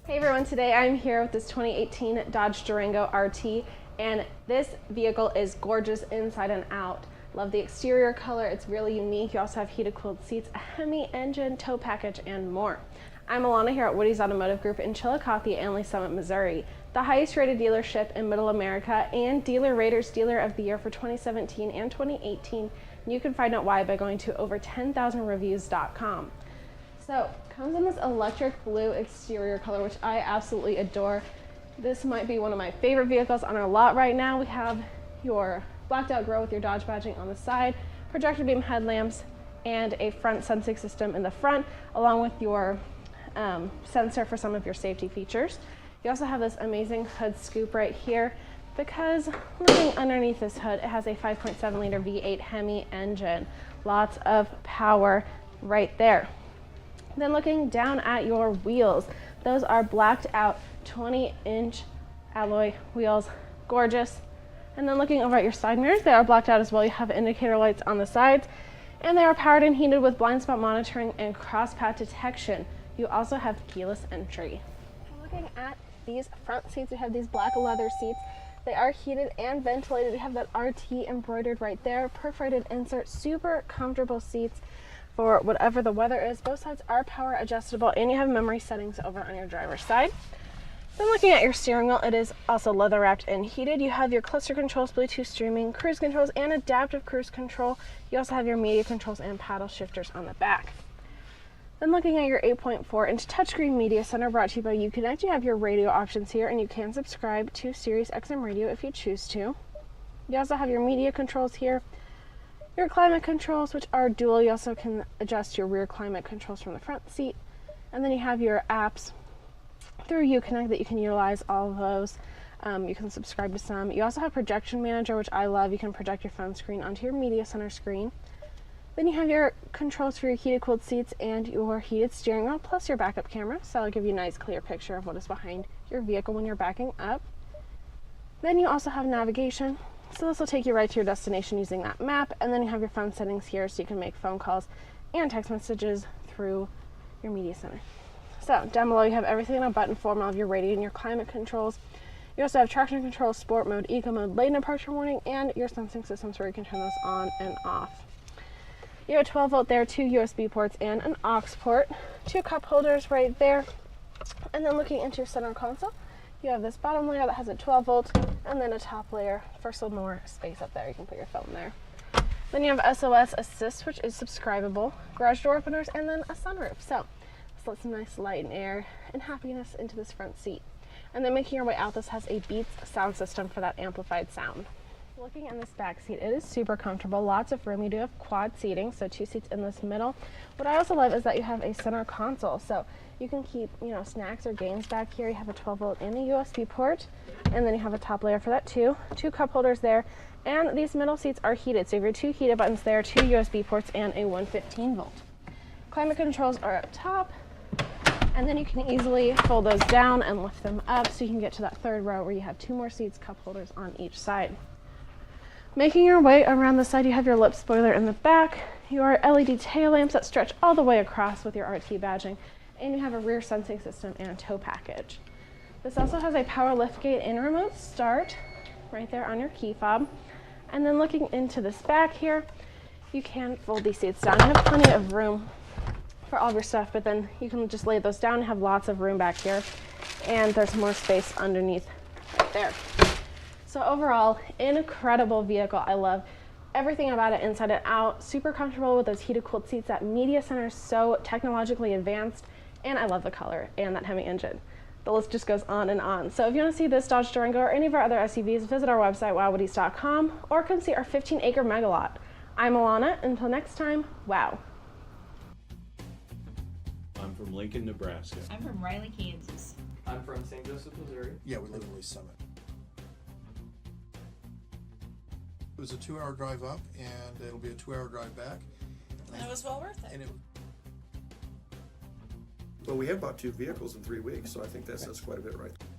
Hey everyone, today I'm here with this 2018 Dodge Durango RT, and this vehicle is gorgeous inside and out. Love the exterior color, it's really unique. You also have heated cooled seats, a HEMI engine, tow package, and more. I'm Alana here at Woody's Automotive Group in Chillicothe and Lee Summit, Missouri, the highest rated dealership in Middle America and Dealer Rater's Dealer of the Year for 2017 and 2018. And you can find out why by going to over10,000reviews.com. So, comes in this electric blue exterior color, which I absolutely adore. This might be one of my favorite vehicles on our lot right now. We have your blacked out grille with your Dodge badging on the side, projector beam headlamps, and a front sensing system in the front, along with your sensor for some of your safety features. You also have this amazing hood scoop right here, because looking underneath this hood, it has a 5.7 liter V8 HEMI engine. Lots of power right there. Then looking down at your wheels, those are blacked out 20-inch alloy wheels, gorgeous. And then looking over at your side mirrors, they are blacked out as well. You have indicator lights on the sides, and they are powered and heated with blind spot monitoring and cross path detection. You also have keyless entry. Looking at these front seats, we have these black leather seats. They are heated and ventilated. We have that RT embroidered right there, perforated insert, super comfortable seats for whatever the weather is. Both sides are power adjustable, and you have memory settings over on your driver's side. Then looking at your steering wheel, it is also leather wrapped and heated. You have your cluster controls, Bluetooth streaming, cruise controls, and adaptive cruise control. You also have your media controls and paddle shifters on the back. Then looking at your 8.4-inch touchscreen media center brought to you by Uconnect, you have your radio options here, and you can subscribe to Sirius XM radio if you choose to. You also have your media controls here, your climate controls, which are dual. You also can adjust your rear climate controls from the front seat. And then you have your apps through Uconnect that you can utilize all of those. You can subscribe to some. You also have Projection Manager, which I love. You can project your phone screen onto your media center screen. Then you have your controls for your heated cooled seats and your heated steering wheel, plus your backup camera. So that'll give you a nice clear picture of what is behind your vehicle when you're backing up. Then you also have navigation. So this will take you right to your destination using that map, and then you have your phone settings here so you can make phone calls and text messages through your media center. So down below you have everything in a button form of your radio and your climate controls. You also have traction control, sport mode, eco mode, lane departure warning, and your sensing systems where you can turn those on and off. You have a 12 volt there, 2 USB ports, and an aux port, 2 cup holders right there. And then looking into your center console, you have this bottom layer that has a 12 volt, and then a top layer for some more space up there. You can put your phone there. Then you have SOS Assist, which is subscribable, garage door openers, and then a sunroof. So this lets some nice light and air and happiness into this front seat. And then making your way out, this has a Beats sound system for that amplified sound. Looking in this back seat, it is super comfortable, lots of room. You do have quad seating, so 2 seats in this middle. What I also love is that you have a center console, so you can keep, snacks or games back here. You have a 12 volt and a USB port, and then you have a top layer for that too. 2 cup holders there, and these middle seats are heated, so you have your 2 heated buttons there, 2 USB ports, and a 115 volt. Climate controls are up top, and then you can easily fold those down and lift them up so you can get to that third row where you have 2 more seats, cup holders on each side. Making your way around the side, you have your lip spoiler in the back, your LED tail lamps that stretch all the way across with your RT badging, and you have a rear sensing system and a tow package. This also has a power liftgate and remote start right there on your key fob. And then looking into this back here, you can fold these seats down. You have plenty of room for all of your stuff, but then you can just lay those down and have lots of room back here. And there's more space underneath right there. So overall, incredible vehicle. I love everything about it inside and out. Super comfortable with those heated cooled seats. That media center is so technologically advanced, and I love the color and that HEMI engine. The list just goes on and on. So if you want to see this Dodge Durango or any of our other SUVs, visit our website, WowWoodys.com, or come see our 15-acre mega lot. I'm Alana. Until next time, wow. I'm from Lincoln, Nebraska. I'm from Riley, Kansas. I'm from St. Joseph, Missouri. Yeah, we live in Lee Summit. It was a 2-hour drive up, and it'll be a 2-hour drive back. And it was well worth it. Well, we have bought 2 vehicles in 3 weeks, so I think that says quite a bit right there.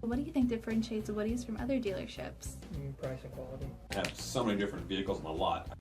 What do you think differentiates Woody's from other dealerships? Price and quality. I have so many different vehicles on the lot.